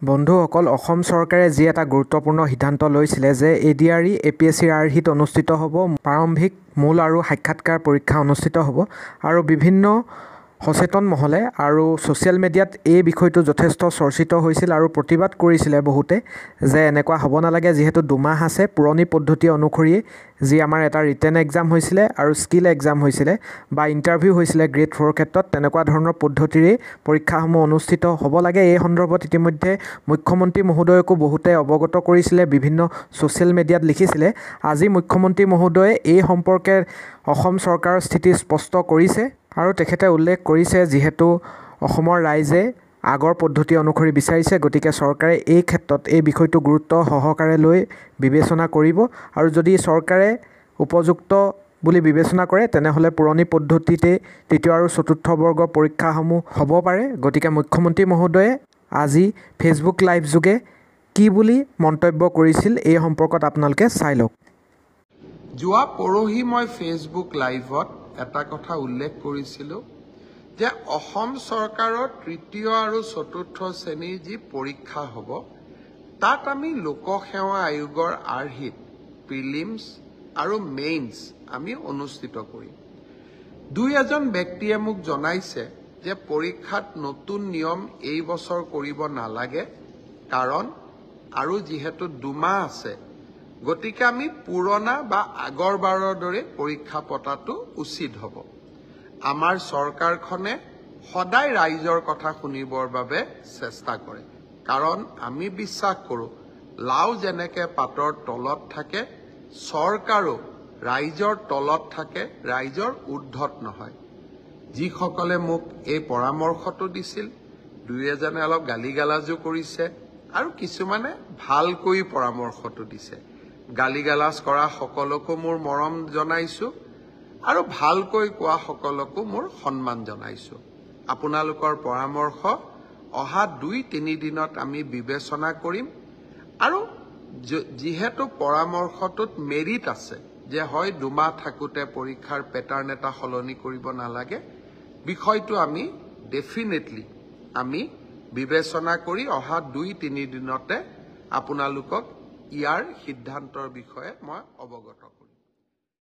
বন্ধুসকল, অসম চৰকাৰে যি এটা গুৰুত্বপূৰ্ণ সিদ্ধান্ত লৈছিলে যে এডিআৰই এপিএছচিৰ আৰ্হিত অনুষ্ঠিত হ'ব, প্ৰাৰম্ভিক মূল আৰু সাক্ষাৎকাৰ পৰীক্ষা অনুষ্ঠিত হ'ব আৰু বিভিন্ন সচেতন মহলে আৰু ছ'চিয়েল মিডিয়াত এই বিষয়টো যথেষ্ট চৰ্চিত হৈছিল আৰু প্ৰতিবাদ কৰিছিলে বহুতে যে এনেকুৱা হ'ব নালাগে, যিহেতু 2 মাহ আছে পুৰণি পদ্ধতি অনুসৰি যি আমাৰ এটা ৰিটেন এক্সাম হৈছিলে আৰু স্কিল এক্সাম হৈছিলে বা ইণ্টাৰভিউ হৈছিলে গ্ৰেড 4 ক্ষেত্ৰত, তেনেকুৱা ধৰণৰ পদ্ধতিৰে পৰীক্ষাসমূহ অনুষ্ঠিত হ'ব লাগে। এই সন্দৰ্ভত ইতিমধ্যে মুখ্যমন্ত্ৰী মহোদয়কো বহুতে অৱগত কৰিছিলে, বিভিন্ন ছ'চিয়েল মিডিয়াত লিখিছিলে। আজি মুখ্যমন্ত্ৰী মহোদয়ে এই সম্পৰ্কে অসম চৰকাৰৰ স্থিতি স্পষ্ট কৰিছে আৰু তেখেতে উল্লেখ কৰিছে যিহেতু অসমৰ ৰাইজে আগৰ পদ্ধতি অনুসৰি বিচাৰিছে, গতিকে চৰকাৰে এই ক্ষেত্ৰত এই বিষয়টো গুৰুত্ব সহকাৰে লৈ বিবেচনা কৰিব আৰু যদি চৰকাৰে উপযুক্ত বুলি বিবেচনা কৰে তেনেহ'লে পুৰণি পদ্ধতিতে 3য় আৰু 4ৰ্থ বৰ্গৰ পৰীক্ষাসমূহ হ'ব পাৰে। গতিকে মুখ্যমন্ত্ৰী মহোদয়ে আজি ফেচবুক লাইভ যোগে কি বুলি মন্তব্য কৰিছিল এই সম্পৰ্কত আপোনালোকে চাই লওক। যোৱা পৰহি মই ফেচবুক লাইভত এটা কথা উল্লেখ কৰিছিলোঁ যে অসম চৰকাৰৰ 3য় আৰু 4ৰ্থ শ্ৰেণীৰ যি পৰীক্ষা হ'ব তাত আমি লোকসেৱা আয়োগৰ আৰ্হিত প্ৰিলিমছ আৰু মেইনছ আমি অনুষ্ঠিত কৰিম। 2-এজন ব্যক্তিয়ে মোক জনাইছে যে পৰীক্ষাত নতুন নিয়ম এই বছৰ কৰিব নালাগে, কাৰণ আৰু যিহেতু 2 মাহ আছে গতিকে আমি পুৰণা বা আগৰবাৰৰ দৰে পৰীক্ষা পতাটো উচিত হ'ব। আমাৰ চৰকাৰখনে সদায় ৰাইজৰ কথা শুনিবৰ বাবে চেষ্টা কৰে, কাৰণ আমি বিশ্বাস কৰোঁ লাও যেনেকৈ পাতৰ তলত থাকে, চৰকাৰো ৰাইজৰ তলত থাকে, ৰাইজৰ ঊৰ্ধত নহয়। যিসকলে মোক এই পৰামৰ্শটো দিছিল, 2-এজনে অলপ গালিগালাজো কৰিছে আৰু কিছুমানে ভালকৈ পৰামৰ্শটো দিছে। গালিগালাজ কৰা সকলকো মোৰ মৰম জনাইছোঁ আৰু ভালকৈ কোৱা সকলকো মোৰ সন্মান জনাইছোঁ। আপোনালোকৰ পৰামৰ্শ অহা 2-3 দিনত আমি বিবেচনা কৰিম আৰু যিহেতু পৰামৰ্শটোত মেৰিট আছে যে হয় 2 মাহ থাকোঁতে পৰীক্ষাৰ পেটাৰ্ণ এটা সলনি কৰিব নালাগে, বিষয়টো আমি ডেফিনেটলি আমি বিবেচনা কৰি অহা 2-3 দিনতে আপোনালোকক ইয়াৰ সিদ্ধান্তৰ বিষয়ে মই অৱগত